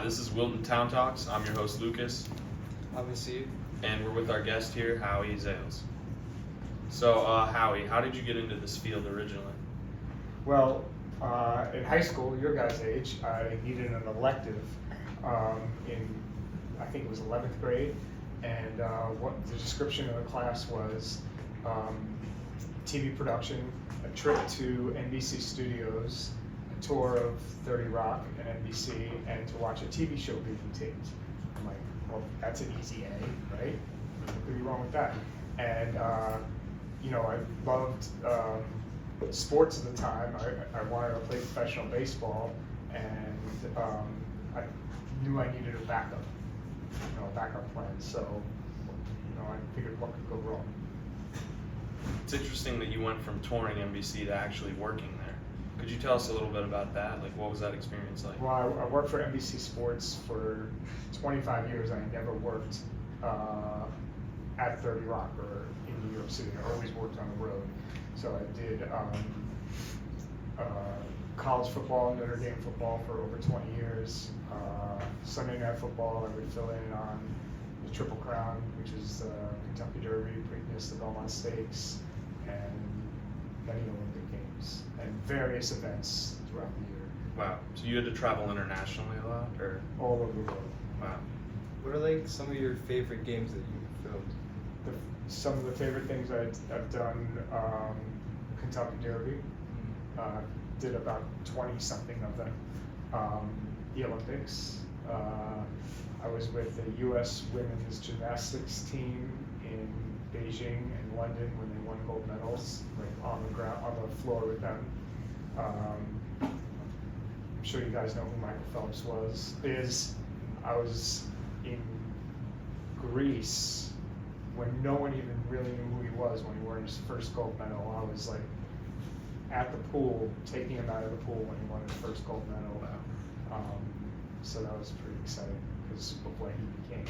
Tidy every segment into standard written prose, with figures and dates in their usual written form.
this is Wilton Town Talks. I'm your host, Lucas. I'm Steve. And we're with our guest here, Howie Zales. So, Howie, how did you get into this field originally? Well, in high school, your guys' age, I needed an elective in, I think it was 11th grade, and what the description of the class was TV production, a trip to NBC studios, a tour of 30 Rock and NBC, and to watch a TV show being taped. I'm like, well, that's an easy A, right? What could be wrong with that? And I loved sports at the time. I wanted to play professional baseball, and I knew I needed a backup, a backup plan. So, I figured what could go wrong. It's interesting that you went from touring NBC to actually working there. Could you tell us a little bit about that? Like, what was that experience like? Well, I worked for NBC Sports for 25 years. I never worked at 30 Rock or in New York City. I always worked on the road. So I did college football, Notre Dame football for over 20 years. Sunday night football, I would fill in on the Triple Crown, which is the Kentucky Derby, Preakness, the Belmont Stakes, and many Olympic Games, and various events throughout the year. Wow. So you had to travel internationally a lot, or? All over the world. Wow. What are like some of your favorite games that you filmed? Some of the favorite things I've done, Kentucky Derby, did about 20 something of them. The Olympics, I was with the U.S. women's gymnastics team in Beijing and London when they won gold medals, like on the ground, on the floor with them. I'm sure you guys know who Michael Phelps is. I was in Greece when no one even really knew who he was when he won his first gold medal. I was like at the pool, taking him out of the pool when he won his first gold medal. So that was pretty exciting because of what he became.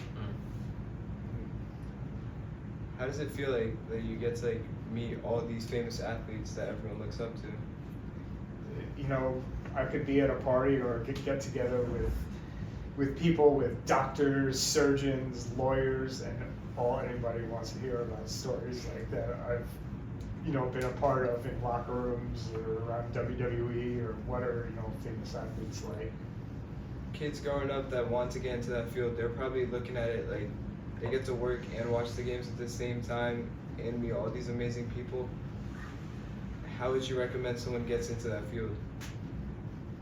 How does it feel like that you get to meet all these famous athletes that everyone looks up to? I could be at a party or get together with people, with doctors, surgeons, lawyers, and anybody wants to hear about stories like that I've been a part of in locker rooms or around WWE or what are famous athletes like. Kids growing up that want to get into that field, they're probably looking at it like they get to work and watch the games at the same time and meet all these amazing people. How would you recommend someone gets into that field?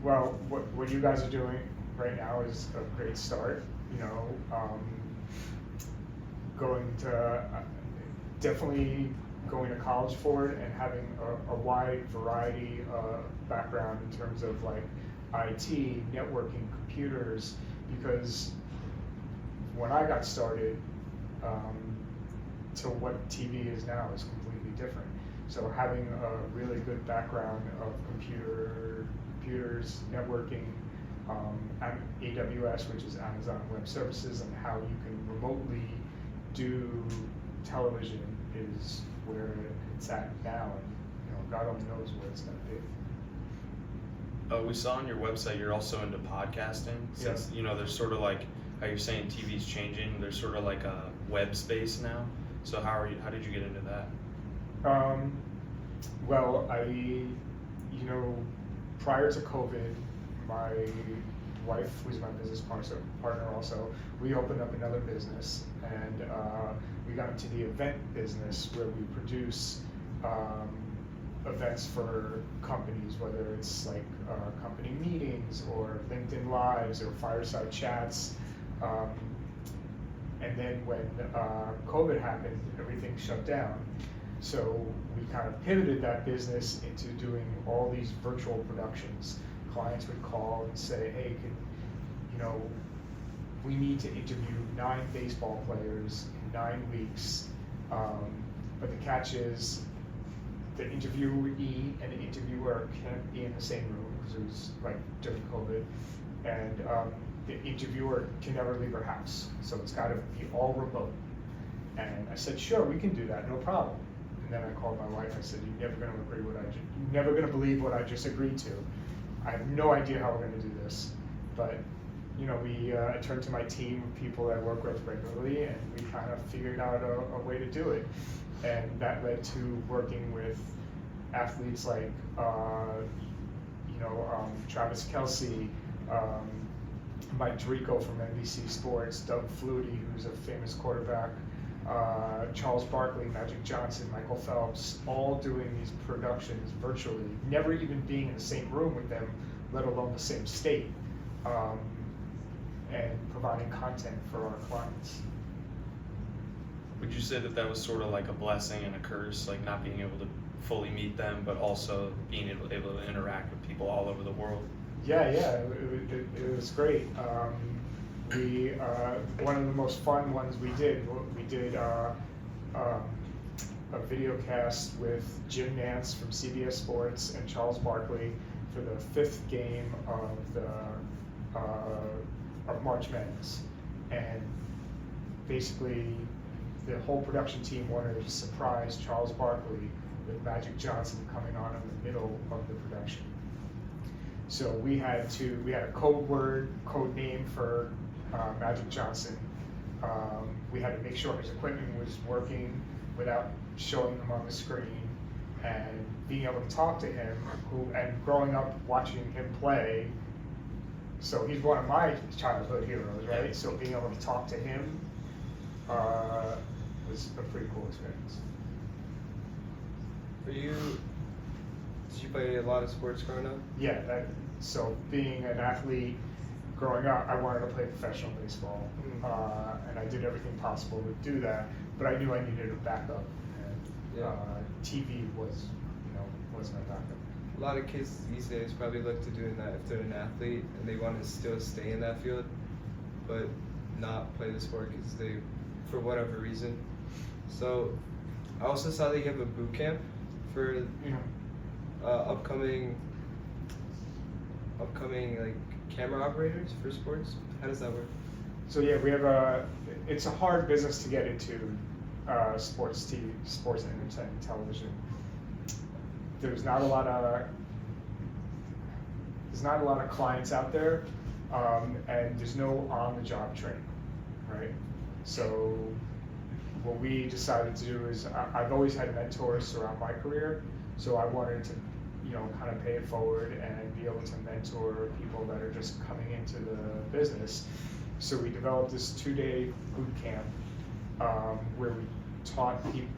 Well, what you guys are doing right now is a great start. Definitely going to college for it and having a wide variety of background in terms of like IT, networking, computers, because when I got started to what TV is now is completely different. So having a really good background of computers, networking, AWS, which is Amazon Web Services, and how you can remotely do television is where it's at now, and God only knows where it's going to be. We saw on your website you're also into podcasting. Since there's sort of like how you're saying TV's changing. There's sort of like a web space now. So how did you get into that? Well, prior to COVID, my wife, who's my business partner also, we opened up another business, and we got into the event business where we produce events for companies, whether it's like company meetings or LinkedIn Lives or fireside chats. And then when COVID happened, everything shut down. So we kind of pivoted that business into doing all these virtual productions. Clients would call and say, hey, we need to interview 9 baseball players in 9 weeks. But the catch is the interviewee and the interviewer can't be in the same room because it was like during COVID. And the interviewer can never leave her house. So it's got to be all remote. And I said, sure, we can do that, no problem. And then I called my wife. I said, you're never going to believe what I just agreed to. I have no idea how we're going to do this, but we turned to my team of people that I work with regularly, and we kind of figured out a way to do it. And that led to working with athletes like, Travis Kelce, Mike Tirico from NBC Sports, Doug Flutie, who's a famous quarterback, Charles Barkley, Magic Johnson, Michael Phelps, all doing these productions virtually, never even being in the same room with them, let alone the same state, and providing content for our clients. Would you say that was sort of like a blessing and a curse, like not being able to fully meet them, but also being able to interact with people all over the world? Yeah, it was great. We one of the most fun ones we did a video cast with Jim Nance from CBS Sports and Charles Barkley for the 5th game of March Madness, and basically the whole production team wanted to surprise Charles Barkley with Magic Johnson coming on in the middle of the production. So we had a code name for Magic Johnson. We had to make sure his equipment was working without showing him on the screen, and being able to talk to him, and growing up watching him play. So he's one of my childhood heroes, right? So being able to talk to him was a pretty cool experience. For you, did you play a lot of sports growing up? Yeah, so being an athlete growing up, I wanted to play professional baseball, and I did everything possible to do that, but I knew I needed a backup, and TV was my backup. A lot of kids these days probably look to doing that if they're an athlete and they want to still stay in that field, but not play the sport because they, for whatever reason. So I also saw that you have a boot camp for upcoming like camera operators for sports. How does that work? So yeah, we have it's a hard business to get into, sports and entertainment television. There's not a lot of clients out there, and there's no on-the-job training, right? So what we decided to do is, I've always had mentors throughout my career, so I wanted to, kind of pay it forward and be able to mentor people that are just coming into the business. So we developed this 2-day boot camp, where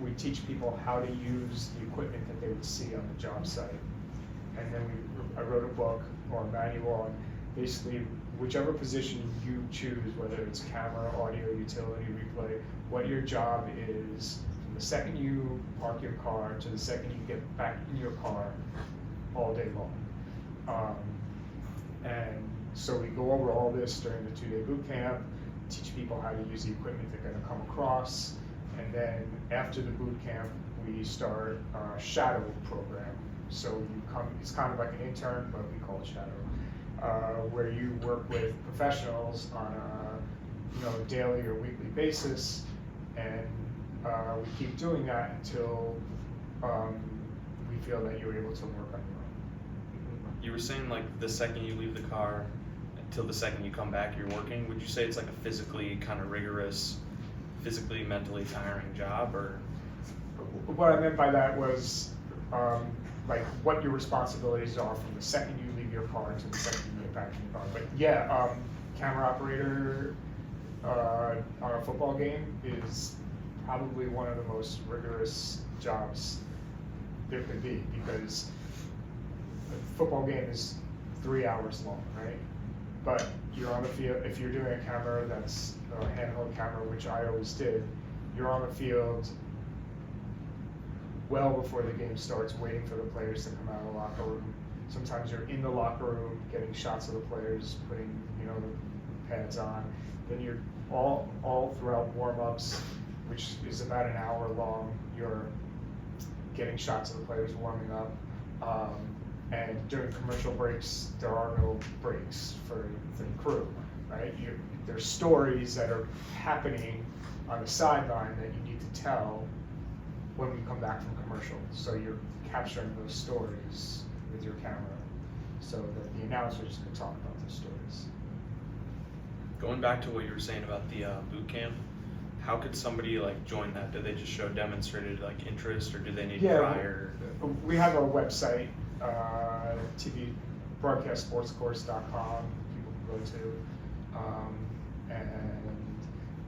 we teach people how to use the equipment that they would see on the job site. And then I wrote a book or a manual on basically whichever position you choose, whether it's camera, audio, utility, replay, what your job is from the second you park your car to the second you get back in your car all day long. And so we go over all this during the 2-day boot camp, teach people how to use the equipment they're going to come across, and then after the boot camp, we start a shadow program. So it's kind of like an intern, but we call it shadow, where you work with professionals on a daily or weekly basis, and we keep doing that until we feel that you're able to work on your own. You were saying like the second you leave the car until the second you come back, you're working. Would you say it's like a physically kind of rigorous, physically, mentally tiring job, or? What I meant by that was like what your responsibilities are from the second you leave your car to the second you get back in your car. But yeah, camera operator on a football game is probably one of the most rigorous jobs there could be, because a football game is 3 hours long, right? But you're on the field, if you're doing a camera that's a handheld camera, which I always did, you're on the field well before the game starts, waiting for the players to come out of the locker room. Sometimes you're in the locker room getting shots of the players, putting the pads on. Then you're all throughout warm-ups, which is about an hour long, you're getting shots of the players warming up. And during commercial breaks, there are no breaks for the crew, right? There's stories that are happening on the sideline that you need to tell when we come back from commercial. So you're capturing those stories with your camera so that the announcers can talk about those stories. Going back to what you were saying about the boot camp, how could somebody like join that? Do they just show demonstrated like interest, or do they need prior? We have a website, TV broadcastsportscourse.com. People can go to, and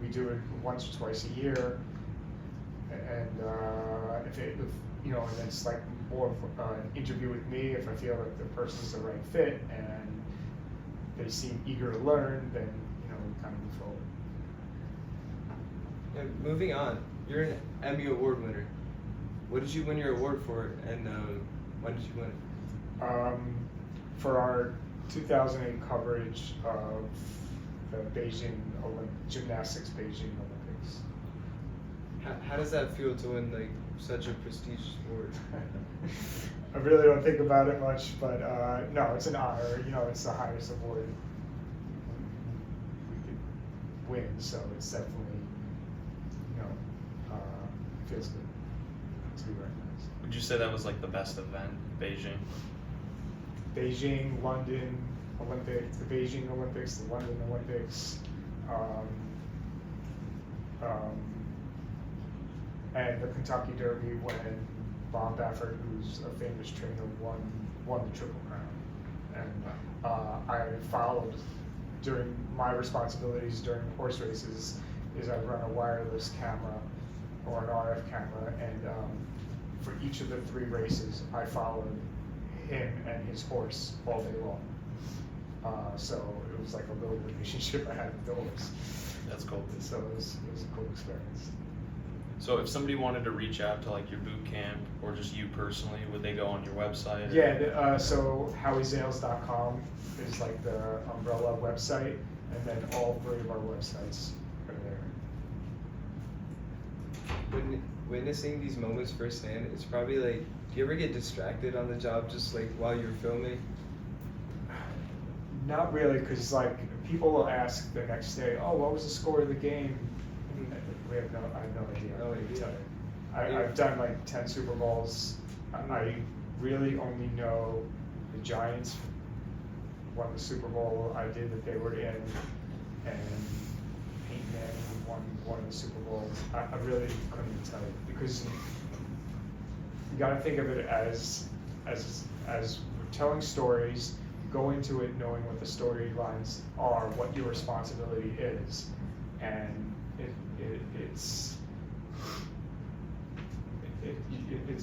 we do it once or twice a year. And if you know, and it's like more of an interview with me. If I feel like the person's the right fit and they seem eager to learn, then we kind of move forward. And moving on, you're an Emmy Award winner. What did you win your award for, and when did you win it? For our 2008 coverage of the Beijing gymnastics Beijing Olympics. How does that feel to win like such a prestigious award? I really don't think about it much, but no, it's an honor. It's the highest award we could win, so it's definitely, feels good to be recognized. Would you say that was like the best event, Beijing? Beijing, London Olympics, the Beijing Olympics, the London Olympics, and the Kentucky Derby when Bob Baffert, who's a famous trainer, won the Triple Crown. And I followed during my responsibilities during horse races is I run a wireless camera or an RF camera, and for each of the 3 races, I followed him and his horse all day long. So it was like a little relationship I had with the horse. That's cool. So it was a cool experience. So if somebody wanted to reach out to like your boot camp or just you personally, would they go on your website? Or? Yeah, so HowieZales.com is like the umbrella website, and then all 3 of our websites are there. When witnessing these moments firsthand, it's probably like, do you ever get distracted on the job just like while you're filming? Not really, because like people will ask the next day, oh, what was the score of the game? I have no idea. No idea. I've done like 10 Super Bowls. I really only know the Giants won the Super Bowl I did that they were in, and Peyton Manning won one of the Super Bowls. I really couldn't tell you, because you got to think of it as we're telling stories. Go into it knowing what the storylines are, what your responsibility is, and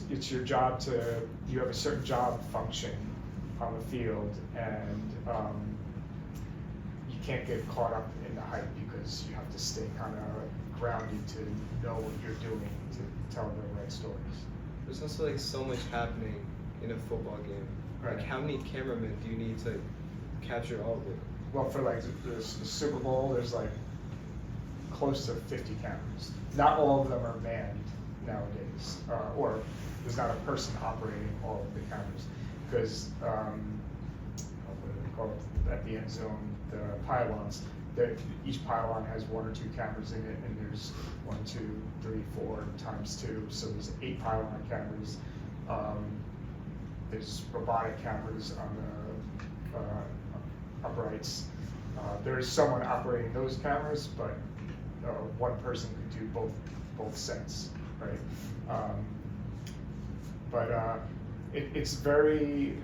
it's your job to, you have a certain job function on the field, and you can't get caught up in the hype, because you have to stay kind of grounded to know what you're doing to tell the right stories. There's also like so much happening in a football game. Right. Like, how many cameramen do you need to capture all of it? Well, for like the Super Bowl, there's like close to 50 cameras. Not all of them are manned nowadays, or there's not a person operating all of the cameras, because what do they call it, at the end zone, the pylons, each pylon has 1 or 2 cameras in it, and there's 1, 2, 3, 4 times 2, so there's 8 pylon cameras. There's robotic cameras on the uprights. There is someone operating those cameras, but one person could do both sets, right? It's very,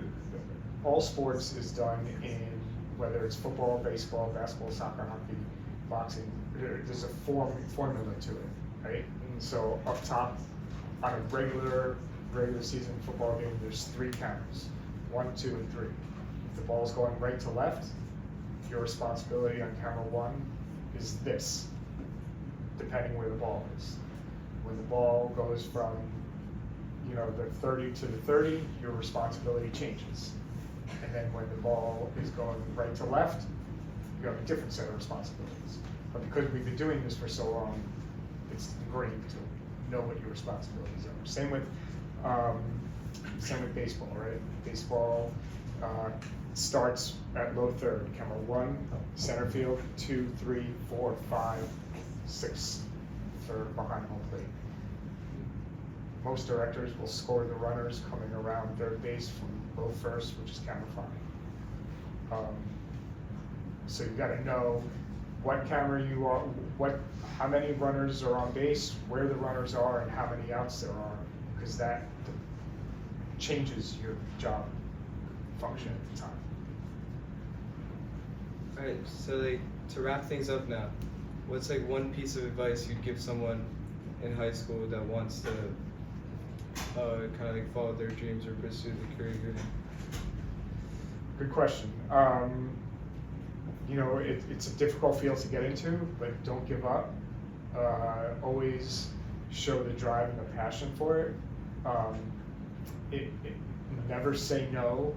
all sports is done in, whether it's football, baseball, basketball, soccer, hockey, boxing, there's a formula to it, right? And so up top, on a regular season football game, there's 3 cameras, 1, 2, and 3. If the ball's going right to left, your responsibility on camera 1 is this, depending where the ball is. When the ball goes from, the 30 to the 30, your responsibility changes. And then when the ball is going right to left, you have a different set of responsibilities. But because we've been doing this for so long, it's ingrained to know what your responsibilities are. Same with baseball, right? Baseball starts at low third. Camera 1, center field, 2, 3, 4, 5, 6 for behind home plate. Most directors will score the runners coming around third base from low first, which is camera 5. So you got to know what camera you are, how many runners are on base, where the runners are, and how many outs there are, because that changes your job function at the time. Alright, so like to wrap things up now, what's like one piece of advice you'd give someone in high school that wants to kind of like follow their dreams or pursue the career you're in? Good question. You know, it's a difficult field to get into, but don't give up. Always show the drive and the passion for it. Never say no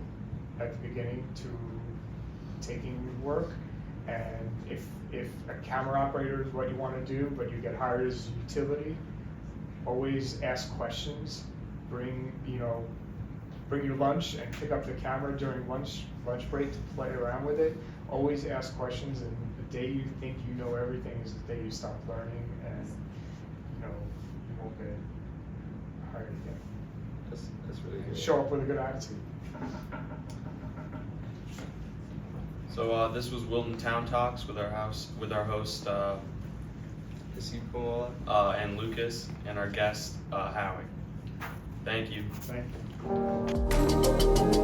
at the beginning to taking work. And if a camera operator is what you want to do, but you get hired as a utility, always ask questions. Bring your lunch and pick up the camera during lunch break to play around with it. Always ask questions, and the day you think you know everything is the day you stop learning, and you won't get hired again. That's really good. Show up with a good attitude. So this was Wilton Town Talks with our host Hasib Kumala. And Lucas, and our guest Howie. Thank you. Thank you.